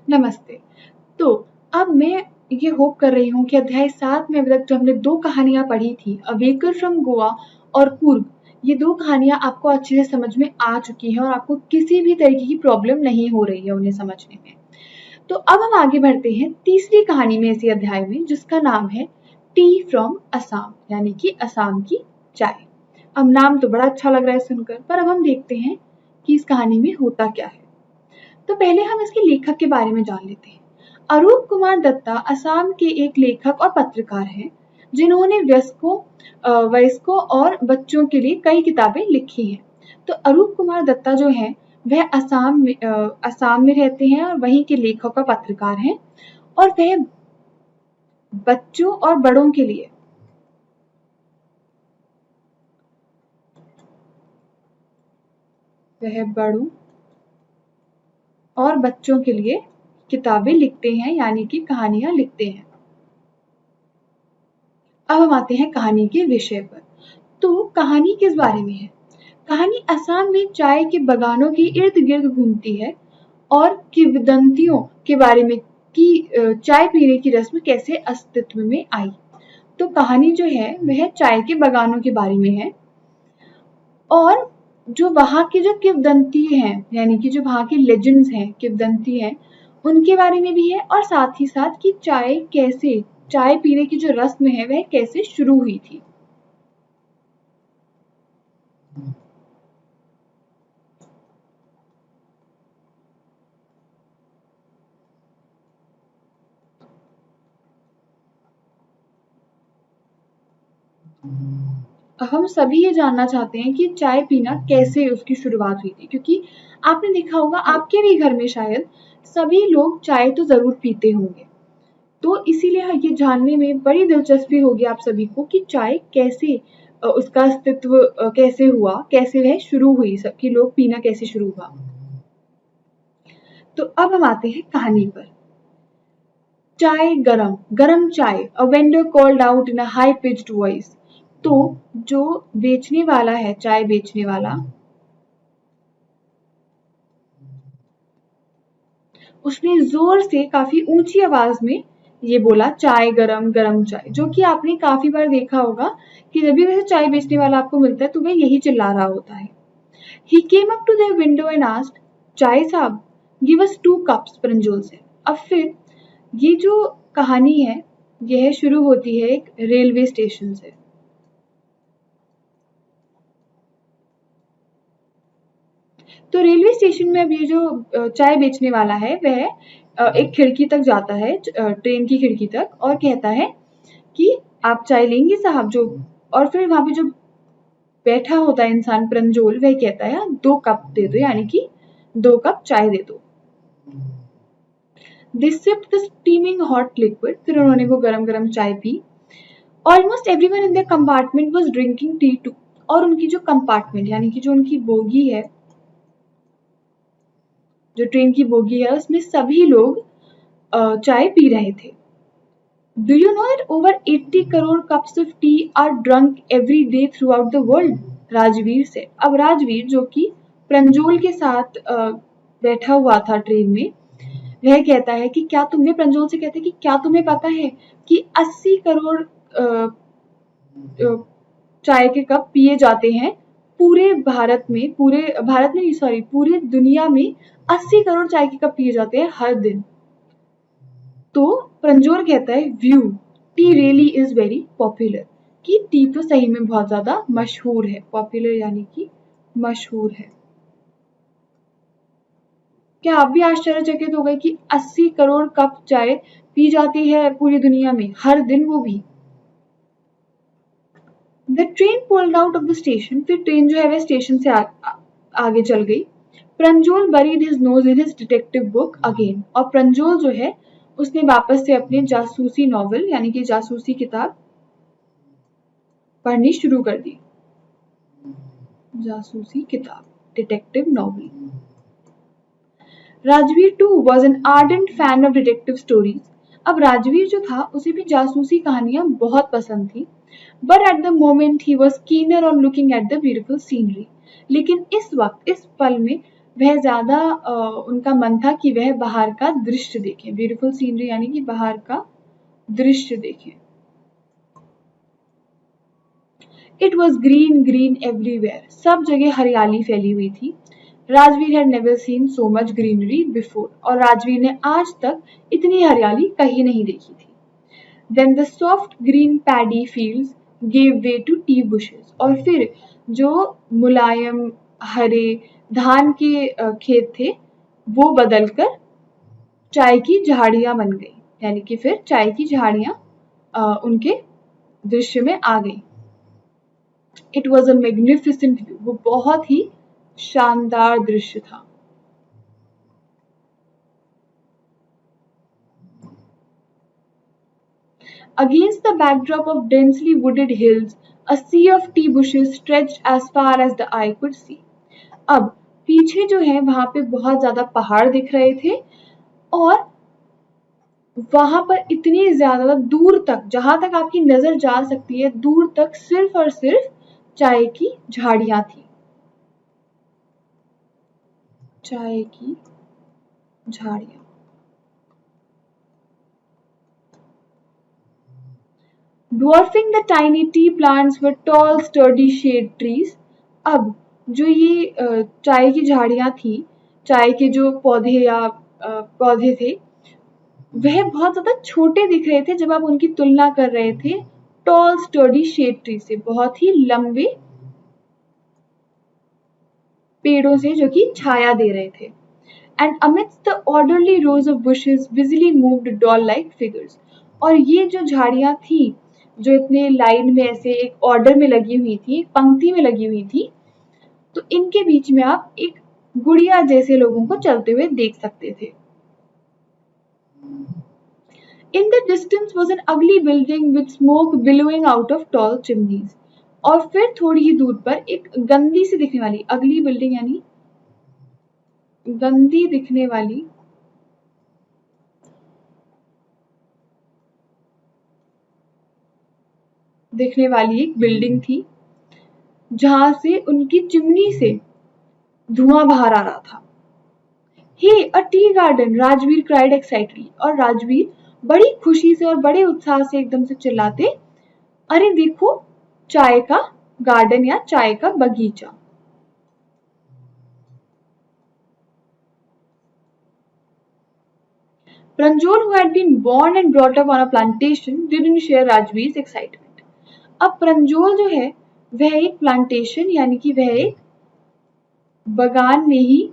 नमस्ते। तो अब मैं ये होप कर रही हूँ कि अध्याय 7 में अभी तक जो हमने 2 कहानियाँ पढ़ी थी, अ व्हीकल फ्रॉम गोवा और कुर्ग, ये 2 कहानियाँ आपको अच्छे से समझ में आ चुकी हैं और आपको किसी भी तरीके की प्रॉब्लम नहीं हो रही है उन्हें समझने में। तो अब हम आगे बढ़ते हैं तीसरी कहानी में इसी अध्याय में, जिसका नाम है टी फ्रॉम असम, यानी कि असम की चाय। अब नाम तो बड़ा अच्छा लग रहा है सुनकर, पर अब हम देखते हैं कि इस कहानी में होता क्या है। तो पहले हम इसके लेखक के बारे में जान लेते हैं। अरूप कुमार दत्ता असम के एक लेखक और पत्रकार हैं, जिन्होंने वयस्कों और बच्चों के लिए कई किताबें लिखी हैं। तो अरूप कुमार दत्ता जो हैं, वह असम में रहते हैं और वहीं के लेखक और पत्रकार हैं, और वह बच्चों और बड़ों के लिए किताबें लिखते हैं, यानी कि कहानियां लिखते हैं। अब हम आते हैं कहानी के विषय पर। तो कहानी किस बारे में है? कहानी असम में चाय के बागानों के इर्द गिर्द घूमती है और किंवदंतियों के बारे में कि चाय पीने की रस्म कैसे अस्तित्व में आई। तो कहानी जो है वह चाय के बागानों के बारे में है, और जो वहाँ के जो किंवदंती हैं, यानी कि जो वहाँ के लेजेंड्स हैं, किंवदंती हैं, उनके बारे में भी है, और साथ ही साथ कि चाय पीने की जो रस्म है वह कैसे शुरू हुई थी। हम सभी ये जानना चाहते हैं कि चाय पीना कैसे उसकी शुरुआत हुई थी, क्योंकि आपने देखा होगा आपके भी घर में शायद सभी लोग चाय तो ज़रूर पीते होंगे। तो इसीलिए ये जानने में बड़ी दिलचस्पी होगी आप सभी को कि चाय कैसे उसका अस्तित्व कैसे हुआ, कैसे वह शुरू हुई, सबके लोग पीना कैसे शुरू हुआ। तो अब हम आते हैं कहानी पर। चाय गरम, गरम चाय, a vendor called out in a high pitched voice. तो जो बेचने वाला है, चाय बेचने वाला, उसने जोर से काफी ऊंची आवाज में ये बोला, चाय गरम, गरम चाय। जो कि आपने काफी बार देखा होगा कि जब भी वैसे चाय बेचने वाला आपको मिलता है तो वह यही चिल्ला रहा होता है। He came up to their window and asked, चाय साहब, give us 2 cups, प्रंजोल से। अब फिर ये जो कहानी है यह शुरू होती है एक रेलवे स्टेशन से। तो रेलवे स्टेशन में अब ये जो चाय बेचने वाला है वह एक खिड़की तक जाता है, ट्रेन की खिड़की तक, और कहता है कि आप चाय लेंगे साहब, जो, और फिर वहां पे जो बैठा होता है इंसान प्रंजोल, वह कहता है 2 कप दे दो, यानी कि 2 कप चाय दे दो। They sipped the steaming hot liquid, फिर उन्होंने वो गरम गरम चाय P. Almost everyone in their compartment was drinking tea too, और उनकी जो कंपार्टमेंट, यानी कि जो उनकी बोगी है, जो ट्रेन की बोगी है, उसमें सभी लोग चाय पी रहे थे। Do you know that over 80 crore cups of tea are drunk every day throughout the world? Rajveer से। अब राजवीर जो कि प्रंजोल के साथ बैठा हुआ था ट्रेन में, वह कहता है कि क्या तुम्हें, प्रंजोल से कहते हैं कि क्या तुम्हें पता है कि 80 करोड़ चाय के कप पिए जाते हैं पूरे भारत में, पूरे दुनिया में 80 करोड़ चाय के कप पिए जाते हैं हर दिन। तो प्रंजोर कहता है, view, T really is very popular, कि टी तो सही में बहुत ज्यादा मशहूर है। पॉपुलर यानी कि मशहूर है। क्या आप भी आश्चर्यचकित हो गए कि 80 करोड़ कप चाय पी जाती है पूरी दुनिया में हर दिन, वो भी। The train pulled out of the station, फिर ट्रेन जो है वह स्टेशन से आगे चल गई। प्रंजोल buried his nose in his detective book again, और प्रंजोल जो है उसने वापस से अपने जासूसी नॉवल, यानी कि जासूसी किताब पढ़नी शुरू कर दी। जासूसी किताब, detective novel. Rajveer too was an ardent fan of detective stories. अब राजवीर जो था उसे भी जासूसी कहानियां बहुत पसंद थी। But at the moment he was keener on looking at the beautiful scenery. लेकिन इस वक्त, इस पल में वह ज्यादा उनका मन था कि वह बाहर का दृश्य देखें। ब्यूटीफुल सीनरी यानी कि बाहर का दृश्य देखें। It was green green everywhere, सब जगह हरियाली फैली हुई थी। Rajveer had never seen so much greenery before, और राजवीर ने आज तक इतनी हरियाली कहीं नहीं देखी थी। Then the soft green paddy fields gave way to tea bushes, और फिर जो मुलायम हरे धान के खेत थे वो बदलकर चाय की झाड़ियां बन गई, यानी कि फिर चाय की झाड़ियां उनके दृश्य में आ गई। It was a magnificent view, वो बहुत ही शानदार दृश्य था। Against the backdrop of densely wooded hills, a sea of tea bushes stretched as far as the eye could see. अब पीछे जो है वहां पे बहुत ज्यादा पहाड़ दिख रहे थे और वहां पर इतनी ज्यादा दूर तक, जहां तक आपकी नजर जा सकती है, दूर तक सिर्फ और सिर्फ चाय की झाड़ियां थी। चाय की झाड़ियां। Dwarfing the tiny tea plants were tall sturdy shade trees. अब जो ये चाय की झाड़ियां थी, चाय के जो पौधे या पौधे थे, वह बहुत ज्यादा छोटे दिख रहे थे जब आप उनकी तुलना कर रहे थे टॉल स्टर्डी शेड ट्री से, बहुत ही लंबे पेड़ों से जो कि छाया दे रहे थे। And amidst the orderly rows of bushes busily moved doll-like figures. और ये जो झाड़ियां थी, जो इतने लाइन में ऐसे एक ऑर्डर में लगी हुई थी, एक पंक्ति में लगी हुई थी, तो इनके बीच में आप एक गुड़िया जैसे लोगों को चलते हुए देख सकते थे। In the distance was an ugly building with smoke billowing out of tall chimneys. और फिर थोड़ी ही दूर पर एक गंदी सी दिखने वाली, अगली बिल्डिंग यानी गंदी दिखने वाली एक बिल्डिंग थी जहां से उनकी चिमनी से धुआं बाहर आ रहा था। Hey a tea garden, Rajveer cried excitedly, और राजवीर बड़ी खुशी से और बड़े उत्साह से एकदम से चिल्लाते, अरे देखो चाय का गार्डन या चाय का बगीचा। Pranjol, who had been born and brought up on a plantation, didn't share Rajveer's excitement. अब प्रंजोल जो है वह एक प्लांटेशन यानी कि वह एक बगान में ही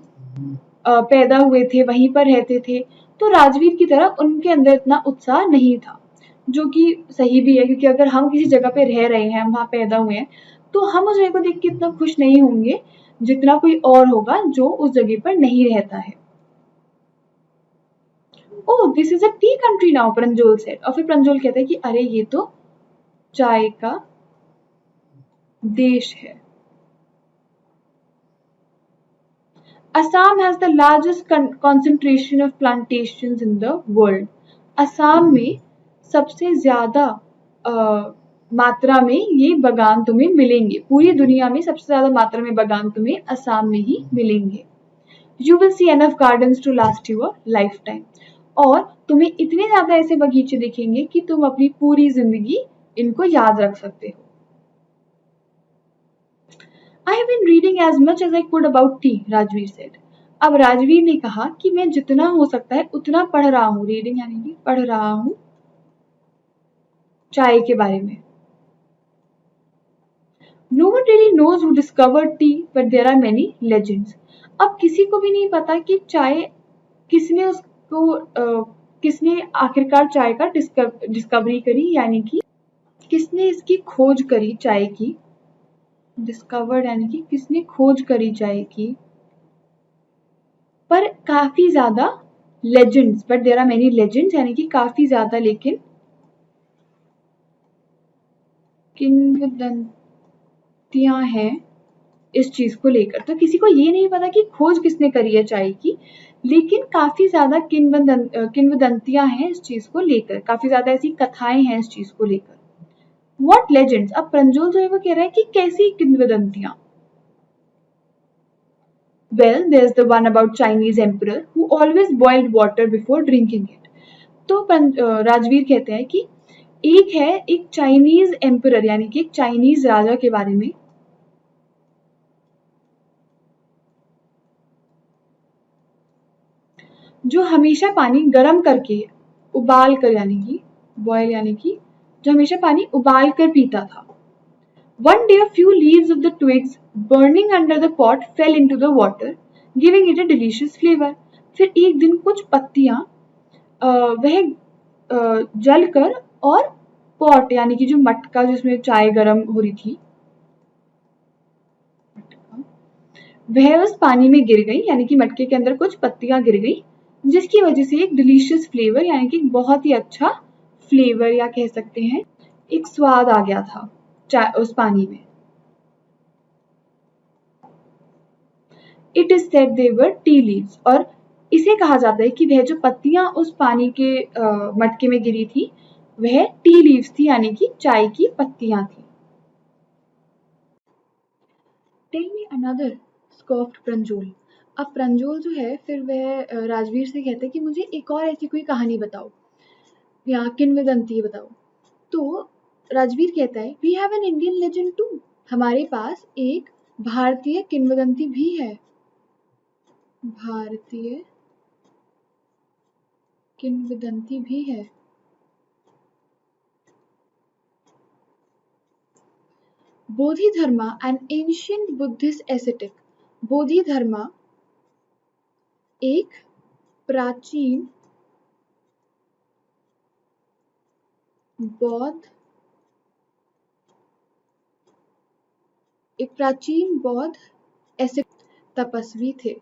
पैदा हुए थे, वहीं पर रहते थे, तो राजवीर की तरह उनके अंदर इतना उत्साह नहीं था, जो कि सही भी है, क्योंकि अगर हम किसी जगह पे रह रहे हैं, हम वहां पैदा हुए हैं, तो हम उस जगह को देख के इतना खुश नहीं होंगे जितना कोई और होगा जो उस जगह पर नहीं रहता है। Oh this is a tea country now, Pranjol said, और फिर प्रंजोल कहता है कि अरे ये तो चाय का देश है। Assam has the largest concentration of plantations in the world. Assam में सबसे ज्यादा मात्रा में ये बगान तुम्हें मिलेंगे, पूरी दुनिया में सबसे ज्यादा मात्रा में बगान तुम्हें असम में ही मिलेंगे। You will see enough gardens to last you a lifetime. और तुम्हें इतने ज्यादा ऐसे बगीचे दिखेंगे कि तुम अपनी पूरी जिंदगी इनको याद रख सकते हो। I have been reading as much as I could about tea, Rajveer said. अब राजवीर ने कहा कि मैं जितना हो सकता है उतना पढ़ रहा हूँ, रीडिंग यानी कि पढ़ रहा हूँ चाय के बारे में। No one really knows who discovered tea, but there are many legends. अब किसी को भी नहीं पता कि चाय किसने किसने आखिरकार चाय का डिस्कवरी करी, यानी कि किसने इसकी खोज करी चाय की। डिस्कवर्ड यानी कि किसने खोज करी चाय की। पर काफी ज्यादा legends, but there are many legends, यानी कि काफी ज्यादा लेकिन किंवदंतियां हैं इस चीज को लेकर। तो किसी को ये नहीं पता कि खोज किसने करी है चाय की, लेकिन काफी ज्यादा किंवदंतियां हैं इस चीज को लेकर, काफी ज्यादा ऐसी कथाएं हैं इस चीज को लेकर। What legends? अब प्रंजोल जो है वो कह रहा है कि कैसी किंवदंतियां। Well, there's the one about Chinese emperor who always boiled water before drinking it. तो राजवीर कहते हैं कि एक है एक चाइनीज एम्परर यानी कि एक चाइनीज राजा के बारे में जो हमेशा पानी गर्म करके उबाल कर यानी कि बॉयल यानी कि जो हमेशा पानी उबाल कर पीता था. One day a few leaves of the twigs burning under the pot fell into the water, giving it a delicious flavor. फिर एक दिन कुछ पत्तियां वह जलकर और पॉट यानी कि जो मटका जिसमें चाय गर्म हो रही थी वह उस पानी में गिर गई यानी कि मटके के अंदर कुछ पत्तियां गिर गई जिसकी वजह से एक डिलीशियस फ्लेवर यानी कि बहुत ही अच्छा फ्लेवर या कह सकते हैं एक स्वाद आ गया था उस पानी में. It is said they were tea leaves और इसे कहा जाता है कि वह जो पत्तियां उस पानी के मटके में गिरी थी वह टी लीव्स थी यानी कि चाय की पत्तियां थी. Tell me another scoffed Pranjol. अब प्रंजोल जो है फिर वह राजवीर से कहते हैं कि मुझे एक और ऐसी कोई कहानी बताओ या किंवदंती बताओ. तो राजवीर कहता है we have an Indian legend too. हमारे पास एक भारतीय किंवदंती भी है. भारतीय किंवदंती भी है. Bodhidharma an ancient Buddhist ascetic. Bodhidharma एक प्राचीन बौद्ध एसेटिक तपस्वी थे.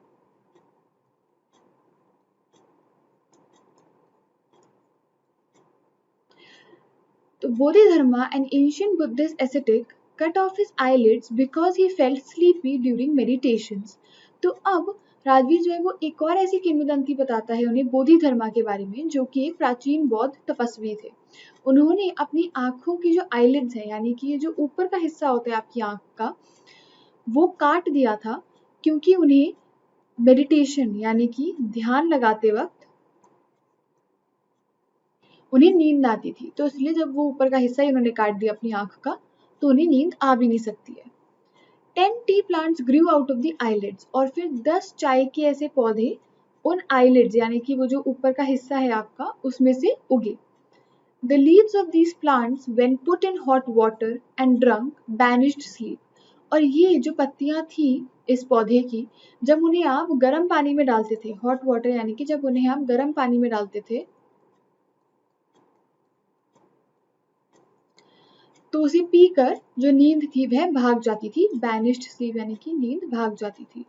तो Bodhidharma an ancient Buddhist ascetic cut off his eyelids because he felt sleepy during meditations. तो अब राजवीर जो है वो एक और ऐसी किंवदंती बताता है उन्हें बोधिधर्मा के बारे में जो कि एक प्राचीन बौद्ध तपस्वी थे. उन्होंने अपनी आंखों की जो आईलिड्स है यानी कि ये जो ऊपर का हिस्सा होता है आपकी आंख का वो काट दिया था क्योंकि उन्हें मेडिटेशन यानी कि ध्यान लगाते वक्त उन्हें नींद आती थी. तो इसलिए जब वो ऊपर का हिस्सा ही उन्होंने काट दिया अपनी आंख का तो उन्हें नींद आ भी नहीं सकती है. 10 T plants Guru out of the eyelids और फिर 10 चाय के ऐसे पौधे उन आईलिड्स यानी कि वो जो ऊपर का हिस्सा है आपका उसमें से उगे. The leaves of these plants when put in hot water and drunk banished sleep. और ये जो पत्तियां थी इस पौधे की जब उन्हें आप गर्म पानी में डालते थे हॉट वाटर यानी कि जब उन्हें आप गर्म पानी में डालते थे तो उसे पीकर जो नींद थी वह भाग जाती थी. बैनिश्ड स्लीप यानी कि नींद भाग जाती थी.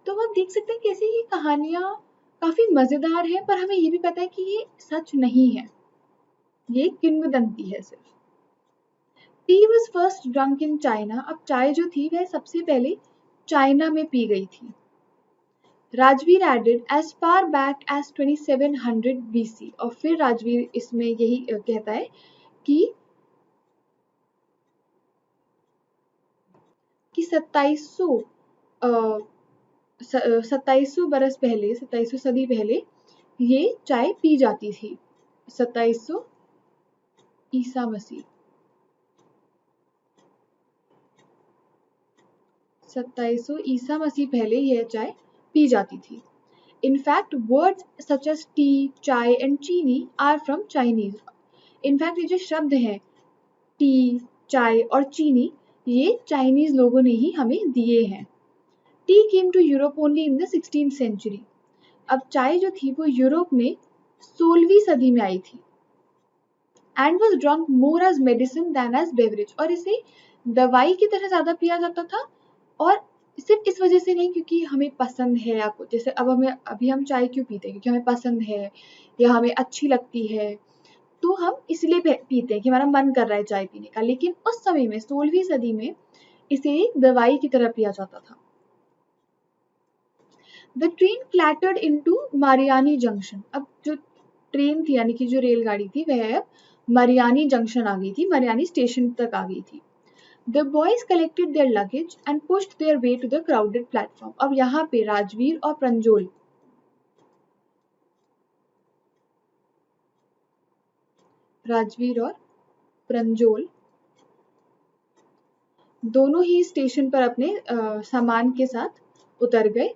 तो आप देख सकते हैं कैसे ये कहानियां काफी मजेदार है पर हमें ये भी पता है कि ये सच नहीं है. ये किंवदंती है सिर्फ. T was first drunk in China. अब चाय जो थी वह सबसे पहले चाइना में पी गई थी. Rajveer added as far back as 2700 BC. और फिर राजवीर इसमें यही कहता है कि 2700 बरस पहले 2700 सदी पहले ये चाय पी जाती थी. 2700 ईसा मसीह 2700 ईसा मसीह पहले यह चाय पी जाती थी. In fact, words such as tea, chai and चीनी are from Chinese. In fact, ये जो शब्द हैं टी, चाय और चीनी ये चाइनीज लोगों ने ही हमें दिए हैं. T came to Europe only in the 16th century. अब चाय जो थी वो यूरोप में 16वीं सदी में आई थी. And was drunk more as medicine than as beverage. और इसे दवाई की तरह ज्यादा पिया जाता था और सिर्फ इस वजह से नहीं क्योंकि हमें पसंद है या कुछ. जैसे अब अभी हम चाय क्यों पीते हैं क्योंकि हमें पसंद है या हमें अच्छी लगती है तो हम इसलिए पीते हैं कि हमारा मन कर रहा है चाय पीने का. लेकिन उस समय में 16वीं सदी में इसे एक दवाई की तरह पिया जाता था. The train clattered into Mariani junction. अब जो ट्रेन थी यानी कि जो रेलगाड़ी थी वह मरियानी जंक्शन आ गई थी, मरियानी स्टेशन तक आ गई थी। The boys collected their luggage and pushed their way to the crowded platform. अब यहाँ पे राजवीर और प्रंजोल दोनों ही स्टेशन पर अपने सामान के साथ उतर गए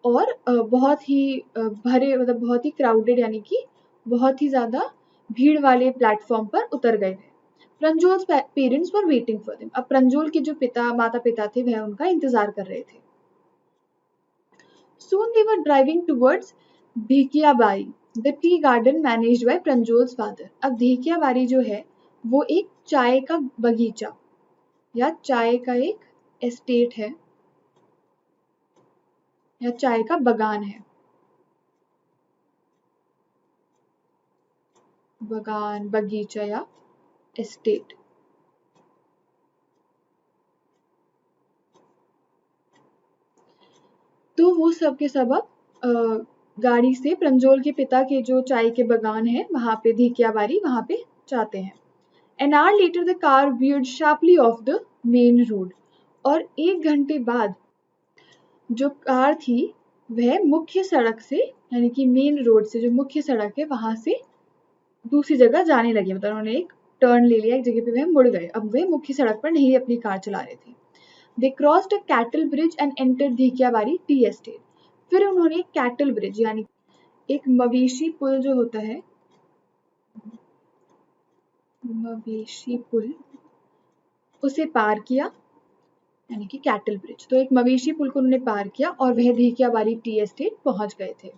और बहुत ही भरे मतलब बहुत ही क्राउडेड यानी कि बहुत ही ज्यादा भीड़ वाले प्लेटफॉर्म पर उतर गए थे। Pranjol's parents were waiting for them. अब प्रंजोल के जो माता पिता थे वह उनका इंतजार कर रहे थे। Soon they were driving towards Dhekiabari, the tea garden managed by Pranjol's father. अब धेकियाबारी जो है वो एक चाय का बगीचा या चाय का एक एस्टेट है या चाय का बगान है, बगान बगीचा या एस्टेट। तो वो सब के सब अब गाड़ी से प्रंजोल के पिता के जो चाय के बगान है वहां पे धेकियाबारी वहां पे जाते हैं। An hour later the car veered sharply off the main road। और 1 घंटे बाद जो कार थी वह मुख्य सड़क से यानी कि मेन रोड से जो मुख्य सड़क है वहां से दूसरी जगह जाने लगी। मतलब उन्होंने एक टर्न ले लिया, एक जगह पे वह मुड़ गए। अब वे मुख्य सड़क पर नहीं अपनी कार चला रहे थे। They crossed a cattle bridge and entered Dhekiabari tea estate. फिर उन्होंने कैटल ब्रिज यानी एक मवेशी पुल जो होता है, मवेशी पुल, उसे पार किया यानी कि कैटल ब्रिज। तो एक मवेशी पुल को उन्होंने पार किया और वह धेकियाबारी टी एस्टेट पहुंच गए थे।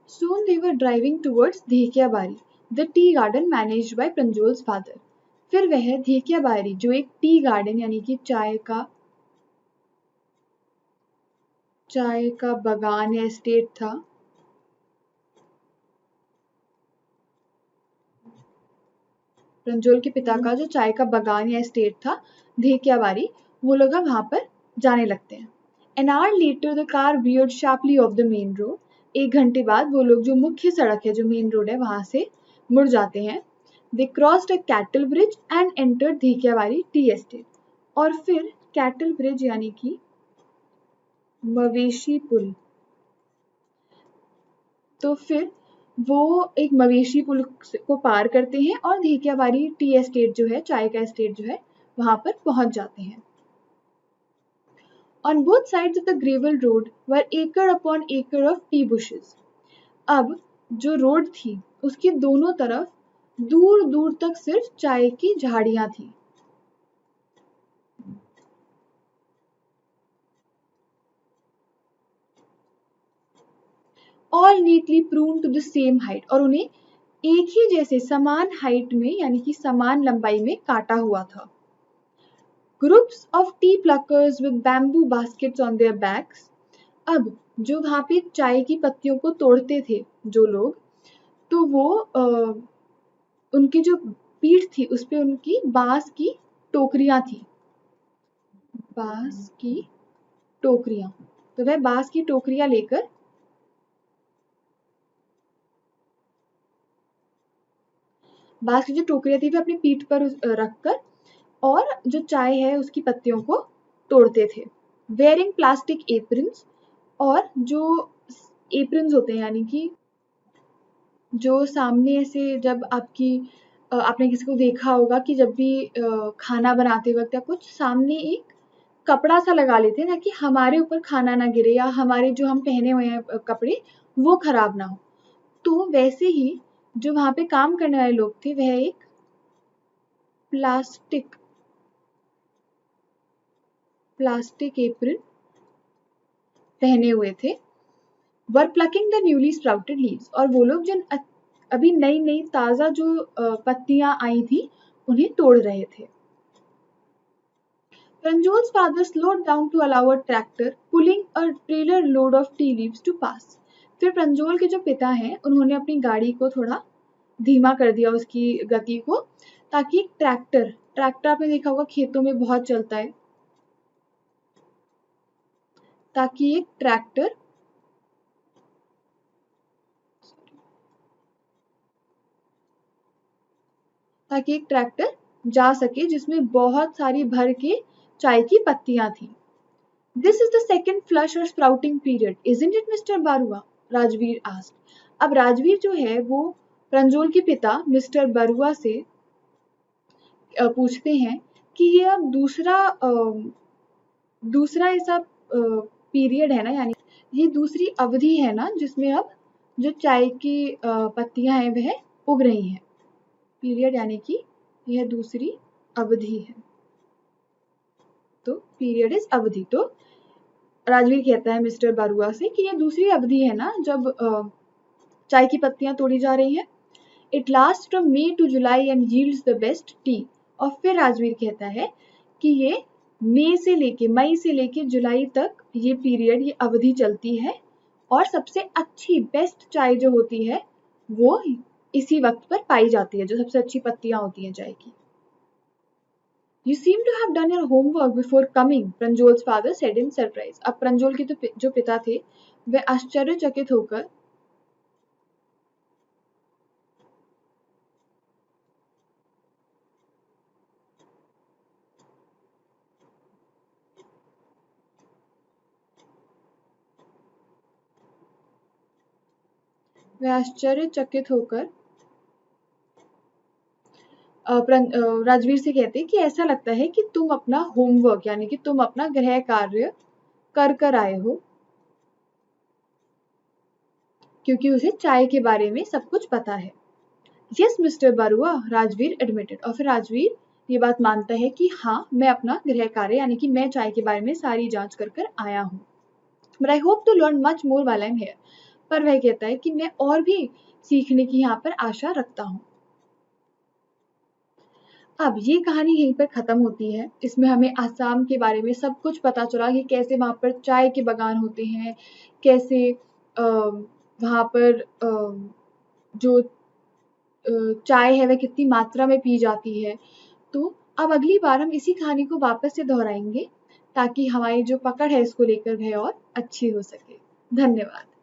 Soon they were driving towards Dhekiabari, the tea garden managed by प्रंजोल्स father। फिर वह धेकियाबारी जो एक टी गार्डन यानी कि चाय का बगान या एस्टेट था, प्रंजोल के पिता का जो चाय का बगान या एस्टेट था धेकियाबारी, वो लोग वहां पर जाने लगते हैं। An hour later the car veered sharply off the main road। 1 घंटे बाद वो लोग जो मुख्य सड़क है, जो मेन रोड है, वहां से मुड़ जाते हैं। They crossed a cattle bridge and entered Dhekiabari tea estate. और फिर कैटल ब्रिज यानी कि मवेशी पुल, तो फिर वो एक मवेशी पुल को पार करते हैं और धेकियाबारी टी एस्टेट जो है, चाय का एस्टेट जो है, वहां पर पहुंच जाते हैं। On both sides of the gravel road were acre upon acre of tea bushes। अब जो रोड थी उसके दोनों तरफ दूर दूर तक सिर्फ चाय की झाड़ियां थी। All neatly pruned to the same height। और उन्हें एक ही जैसे समान हाइट में यानी कि समान लंबाई में काटा हुआ था। Groups of tea pluckers with bamboo baskets on their backs। अब जो वहां पे चाय की पत्तियों को तोड़ते थे जो लोग, तो वो उनकी जो पीठ थी उस पे उनकी बांस की टोकरियां थी, बांस की टोकरियां। तो वह बांस की टोकरियां लेकर बांस की जो टोकरियां थी वे अपनी पीठ पर रखकर और जो चाय है उसकी पत्तियों को तोड़ते थे। Wearing plastic aprons. और जो एप्रन्स होते हैं यानी कि जो सामने से जब आपने किसी को देखा होगा कि जब भी खाना बनाते वक्त या कुछ सामने एक कपड़ा सा लगा लेते हैं ताकि हमारे ऊपर खाना ना गिरे या हमारे जो हम पहने हुए हैं कपड़े वो खराब ना हो। तो वैसे ही जो वहां पे काम करने वाले लोग थे वह एक प्लास्टिक एप्रन पहने हुए थे। Were plucking the newly sprouted leaves. और वो लोग जिन अभी नई नई ताजा जो पत्तियां आई थी उन्हें तोड़ रहे थे। Pranjol's father slowed down to allow a tractor pulling a trailer load of tea leaves to pass। फिर प्रंजोल के जो पिता हैं उन्होंने अपनी गाड़ी को थोड़ा धीमा कर दिया, उसकी गति को, ताकि ट्रैक्टर आपने देखा होगा खेतों में बहुत चलता है, ताकि एक ट्रैक्टर जा सके जिसमें बहुत सारी भर के चाय की पत्तियां थी। This is the second flush और sprouting period, isn't it Mister Barua? Rajveer asked. अब राजवीर जो है वो प्रंजोल के पिता मिस्टर बरुआ से पूछते हैं कि ये अब दूसरा ऐसा पीरियड है ना, यानी ये दूसरी अवधि है ना जिसमें अब जो चाय की पत्तियां हैं वह उग रही हैं। पीरियड यानी कि यह दूसरी अवधि है, तो पीरियड इज अवधि। तो राजवीर कहता है मिस्टर बरुआ से कि यह दूसरी अवधि है ना जब चाय की पत्तियां तोड़ी जा रही हैं। It last from May to July and yields the best tea. और फिर राजवीर कहता है कि ये मई से लेके जुलाई तक ये पीरियड, ये अवधि चलती है और सबसे अच्छी बेस्ट चाय जो होती है वो इसी वक्त पर पाई जाती है, जो सबसे अच्छी पत्तियां होती हैं चाय की। You seem to have done your homework before coming, Pranjol's father said in surprise. अब प्रंजोल के जो पिता थे वे आश्चर्यचकित होकर राजवीर से कहते कि ऐसा लगता है कि तुम अपना होमवर्क यानी कि तुम अपना गृह कार्य कर आए हो, क्योंकि उसे चाय के बारे में सब कुछ पता है। Yes mister Barua, Rajveer admitted. और फिर राजवीर ये बात मानता है कि हाँ, मैं अपना गृह कार्य यानी कि मैं चाय के बारे में सारी जांच कर आया हूँ। But I hope to learn much more while I am here. पर वह कहता है कि मैं और भी सीखने की यहाँ पर आशा रखता हूँ। अब ये कहानी यहीं पर खत्म होती है। इसमें हमें आसाम के बारे में सब कुछ पता चला कि कैसे वहाँ पर चाय के बागान होते हैं, कैसे वहाँ पर जो चाय है वह कितनी मात्रा में पी जाती है। तो अब अगली बार हम इसी कहानी को वापस से दोहराएंगे ताकि हमारी जो पकड़ है इसको लेकर वह और अच्छी हो सके। धन्यवाद।